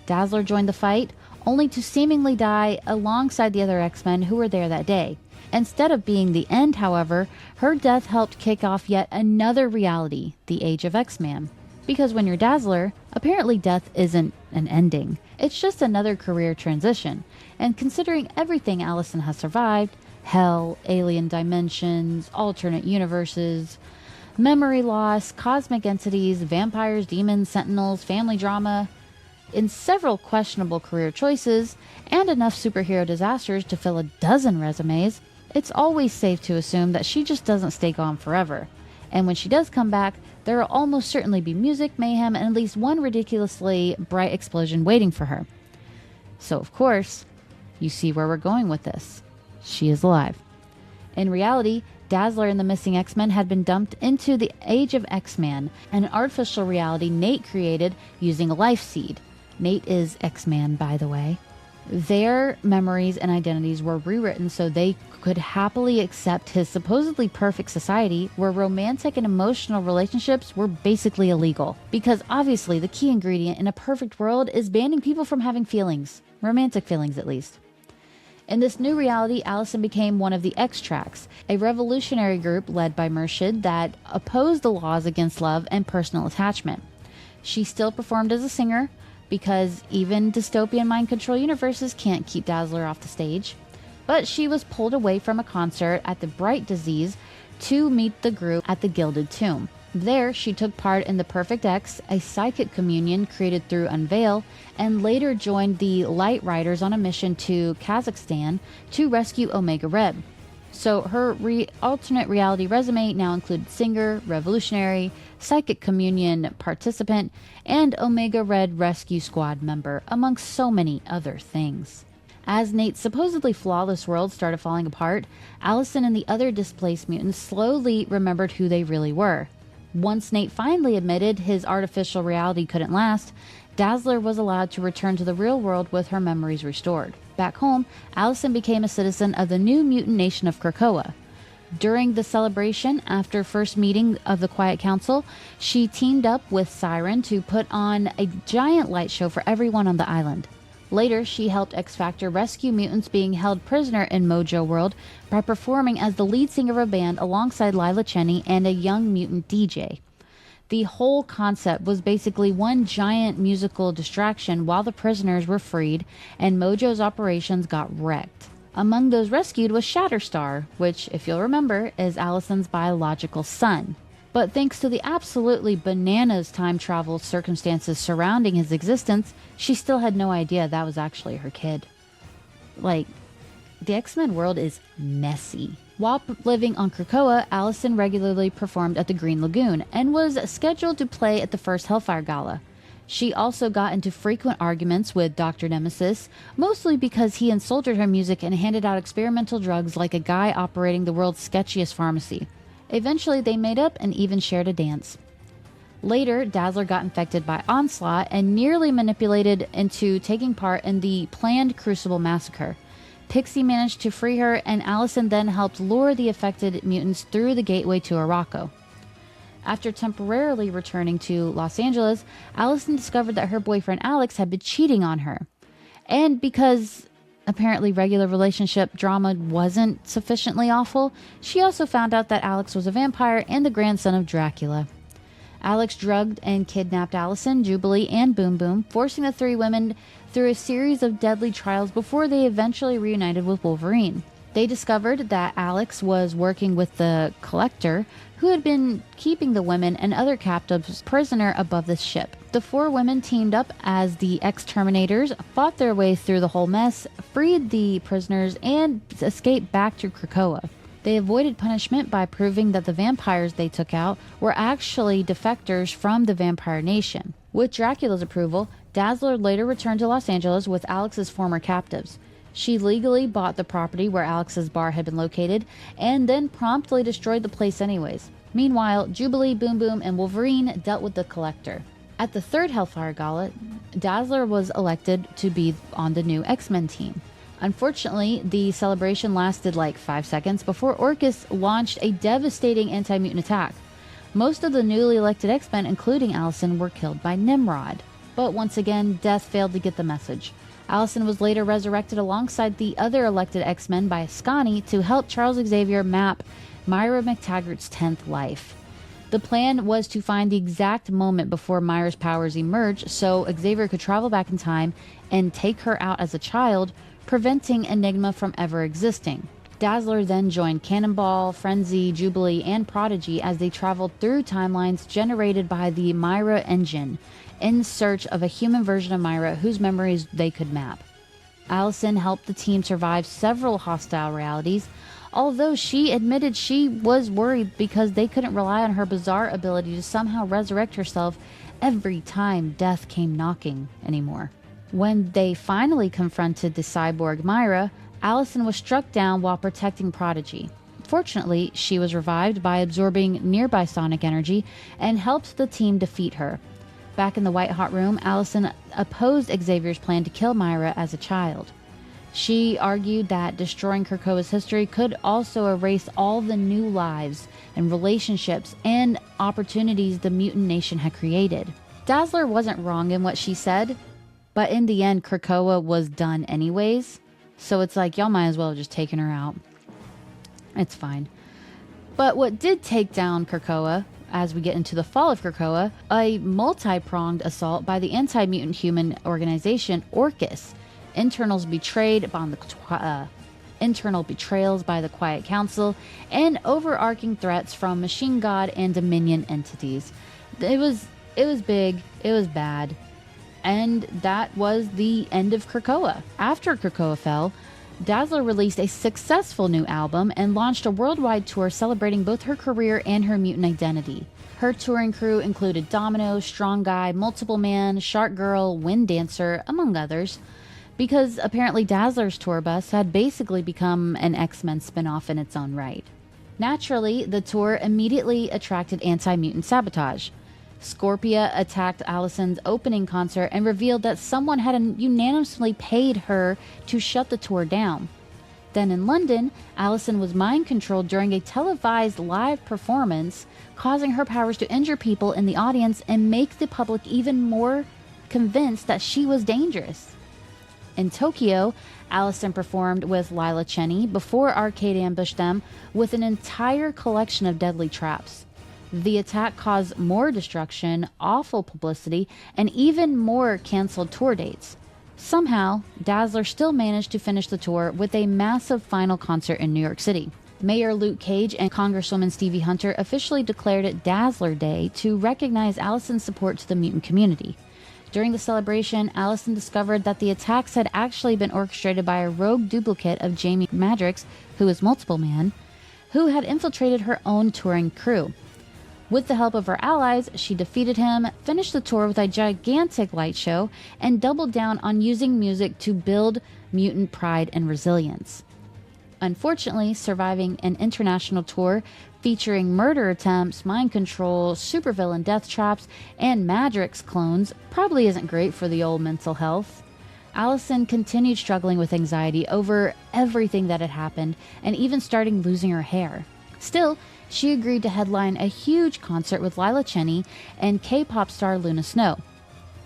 Dazzler joined the fight, only to seemingly die alongside the other X-Men who were there that day. Instead of being the end, however, her death helped kick off yet another reality, the Age of X-Man. Because when you're Dazzler, apparently death isn't an ending. It's just another career transition. And considering everything Alison has survived, hell, alien dimensions, alternate universes, memory loss, cosmic entities, vampires, demons, sentinels, family drama, in several questionable career choices, and enough superhero disasters to fill a dozen resumes, it's always safe to assume that she just doesn't stay gone forever. And when she does come back, there will almost certainly be music, mayhem, and at least one ridiculously bright explosion waiting for her. So, of course, you see where we're going with this. She is alive. In reality, Dazzler and the missing X-Men had been dumped into the Age of X-Man, an artificial reality Nate created using a life seed. Nate is X-Man, by the way. Their memories and identities were rewritten so they could happily accept his supposedly perfect society where romantic and emotional relationships were basically illegal. Because obviously the key ingredient in a perfect world is banning people from having feelings. Romantic feelings, at least. In this new reality, Alison became one of the X-Tracks, a revolutionary group led by Murshid that opposed the laws against love and personal attachment. She still performed as a singer, because even dystopian mind control universes can't keep Dazzler off the stage. But she was pulled away from a concert at the Bright Disease to meet the group at the Gilded Tomb. There, she took part in the Perfect X, a psychic communion created through Unveil, and later joined the Light Riders on a mission to Kazakhstan to rescue Omega Red. So her alternate reality resume now included singer, revolutionary, psychic communion participant, and Omega Red Rescue Squad member, amongst so many other things. As Nate's supposedly flawless world started falling apart, Alison and the other displaced mutants slowly remembered who they really were. Once Nate finally admitted his artificial reality couldn't last, Dazzler was allowed to return to the real world with her memories restored. Back home, Alison became a citizen of the new mutant nation of Krakoa. During the celebration, after first meeting of the Quiet Council, she teamed up with Siren to put on a giant light show for everyone on the island. Later, she helped X-Factor rescue mutants being held prisoner in Mojo World by performing as the lead singer of a band alongside Lila Cheney and a young mutant DJ. The whole concept was basically one giant musical distraction while the prisoners were freed and Mojo's operations got wrecked. Among those rescued was Shatterstar, which, if you'll remember, is Alison's biological son. But thanks to the absolutely bananas time travel circumstances surrounding his existence, she still had no idea that was actually her kid. Like, the X-Men world is messy. While living on Krakoa, Alison regularly performed at the Green Lagoon and was scheduled to play at the first Hellfire Gala. She also got into frequent arguments with Dr. Nemesis, mostly because he insulted her music and handed out experimental drugs like a guy operating the world's sketchiest pharmacy. Eventually, they made up and even shared a dance. Later, Dazzler got infected by Onslaught and nearly manipulated into taking part in the planned Crucible massacre. Pixie managed to free her, and Alison then helped lure the affected mutants through the gateway to Arakko. After temporarily returning to Los Angeles, Alison discovered that her boyfriend Alex had been cheating on her. And because apparently regular relationship drama wasn't sufficiently awful, she also found out that Alex was a vampire and the grandson of Dracula. Alex drugged and kidnapped Allison, Jubilee, and Boom Boom, forcing the three women through a series of deadly trials before they eventually reunited with Wolverine. They discovered that Alex was working with the Collector, who had been keeping the women and other captives prisoner above the ship. The four women teamed up as the Exterminators, fought their way through the whole mess, freed the prisoners, and escaped back to Krakoa. They avoided punishment by proving that the vampires they took out were actually defectors from the Vampire Nation. With Dracula's approval, Dazzler later returned to Los Angeles with Alex's former captives. She legally bought the property where Alex's bar had been located, and then promptly destroyed the place anyways. Meanwhile, Jubilee, Boom Boom, and Wolverine dealt with the Collector. At the third Hellfire Gala, Dazzler was elected to be on the new X-Men team. Unfortunately, the celebration lasted like 5 seconds before Orcus launched a devastating anti-mutant attack. Most of the newly elected X-Men, including Allison, were killed by Nimrod. But once again, death failed to get the message. Allison was later resurrected alongside the other elected X-Men by Ascani to help Charles Xavier map Myra McTaggart's 10th life. The plan was to find the exact moment before Myra's powers emerged so Xavier could travel back in time and take her out as a child, preventing Enigma from ever existing. Dazzler then joined Cannonball, Frenzy, Jubilee, and Prodigy as they traveled through timelines generated by the Myra engine, in search of a human version of Myra whose memories they could map. Allison helped the team survive several hostile realities, although she admitted she was worried because they couldn't rely on her bizarre ability to somehow resurrect herself every time death came knocking anymore. When they finally confronted the cyborg Myra, Allison was struck down while protecting Prodigy. Fortunately, she was revived by absorbing nearby sonic energy and helped the team defeat her. Back in the White Hot Room, Allison opposed Xavier's plan to kill Myra as a child. She argued that destroying Krakoa's history could also erase all the new lives and relationships and opportunities the mutant nation had created. Dazzler wasn't wrong in what she said, but in the end, Krakoa was done anyways. So it's like, y'all might as well have just taken her out. It's fine. But what did take down Krakoa, as we get into the fall of Krakoa, a multi-pronged assault by the anti-mutant human organization Orcus, internal betrayals by the Quiet Council, and overarching threats from Machine God and Dominion entities. It was big, it was bad, and that was the end of Krakoa. After Krakoa fell, Dazzler released a successful new album and launched a worldwide tour celebrating both her career and her mutant identity. Her touring crew included Domino, Strong Guy, Multiple Man, Shark Girl, Wind Dancer, among others, because apparently Dazzler's tour bus had basically become an X-Men spin-off in its own right. Naturally, the tour immediately attracted anti-mutant sabotage. Scorpia attacked Allison's opening concert and revealed that someone had unanimously paid her to shut the tour down. Then in London, Allison was mind-controlled during a televised live performance, causing her powers to injure people in the audience and make the public even more convinced that she was dangerous. In Tokyo, Allison performed with Lila Cheney before Arcade ambushed them with an entire collection of deadly traps. The attack caused more destruction, awful publicity, and even more canceled tour dates. Somehow, Dazzler still managed to finish the tour with a massive final concert in New York City. Mayor Luke Cage and Congresswoman Stevie Hunter officially declared it Dazzler Day to recognize Allison's support to the mutant community. During the celebration, Allison discovered that the attacks had actually been orchestrated by a rogue duplicate of Jamie Madrox, who is Multiple Man, who had infiltrated her own touring crew. With the help of her allies, she defeated him, finished the tour with a gigantic light show, and doubled down on using music to build mutant pride and resilience. Unfortunately, surviving an international tour featuring murder attempts, mind control, supervillain death traps, and Madrox clones probably isn't great for the old mental health. Allison continued struggling with anxiety over everything that had happened, and even starting losing her hair. Still, she agreed to headline a huge concert with Lila Cheney and K-pop star Luna Snow.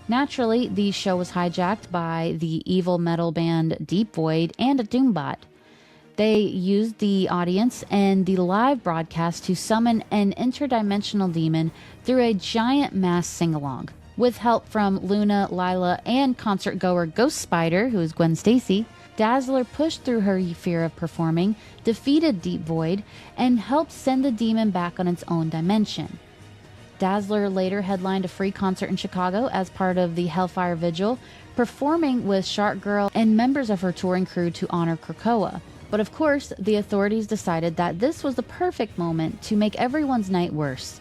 Naturally, the show was hijacked by the evil metal band Deep Void and a Doombot. They used the audience and the live broadcast to summon an interdimensional demon through a giant mass sing-along. With help from Luna, Lila, and concert goer Ghost Spider, who is Gwen Stacy, Dazzler pushed through her fear of performing, defeated Deep Void, and helped send the demon back on its own dimension. Dazzler later headlined a free concert in Chicago as part of the Hellfire Vigil, performing with Shark Girl and members of her touring crew to honor Krakoa. But of course, the authorities decided that this was the perfect moment to make everyone's night worse.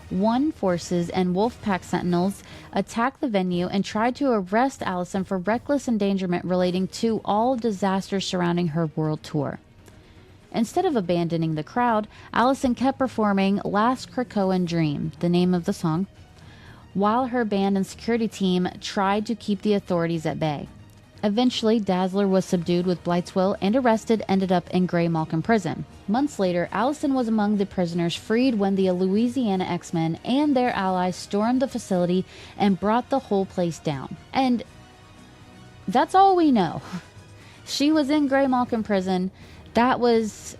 One forces and Wolfpack Sentinels attacked the venue and tried to arrest Alison for reckless endangerment relating to all disasters surrounding her world tour. Instead of abandoning the crowd, Alison kept performing Last Krakoan Dream, the name of the song, while her band and security team tried to keep the authorities at bay. Eventually, Dazzler was subdued with Blight's will and arrested, ended up in Grey Malkin prison. Months later, Alison was among the prisoners freed when the Louisiana X-Men and their allies stormed the facility and brought the whole place down. And that's all we know. She was in Grey Malkin prison. That was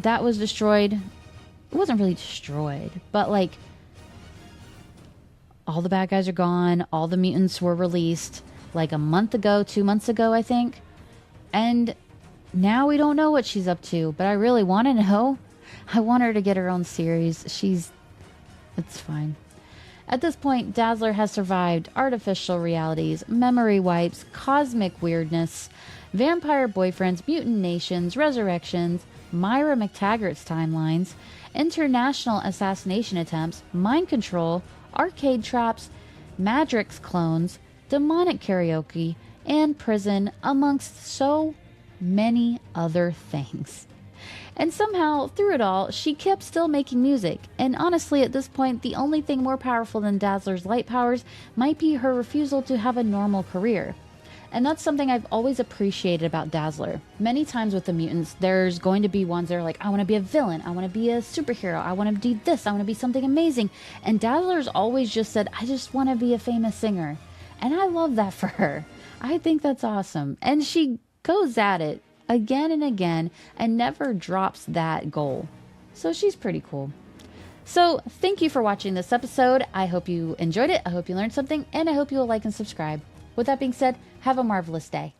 destroyed. It wasn't really destroyed, but like all the bad guys are gone. All the mutants were released like a month ago, 2 months ago, I think. And now we don't know what she's up to, but I really want to know. I want her to get her own series. It's fine. At this point, Dazzler has survived artificial realities, memory wipes, cosmic weirdness, vampire boyfriends, mutant nations, resurrections, Myra McTaggart's timelines, international assassination attempts, mind control, arcade traps, Madrix clones, demonic karaoke, and prison, amongst so many other things. And somehow, through it all, she kept still making music. And honestly, at this point, the only thing more powerful than Dazzler's light powers might be her refusal to have a normal career. And that's something I've always appreciated about Dazzler. Many times with the mutants, there's going to be ones that are like, I want to be a villain, I want to be a superhero, I want to do this, I want to be something amazing. And Dazzler's always just said, I just want to be a famous singer. And I love that for her. I think that's awesome. And she goes at it again and again and never drops that goal. So she's pretty cool. So thank you for watching this episode. I hope you enjoyed it. I hope you learned something. And I hope you will like and subscribe. With that being said, have a marvelous day.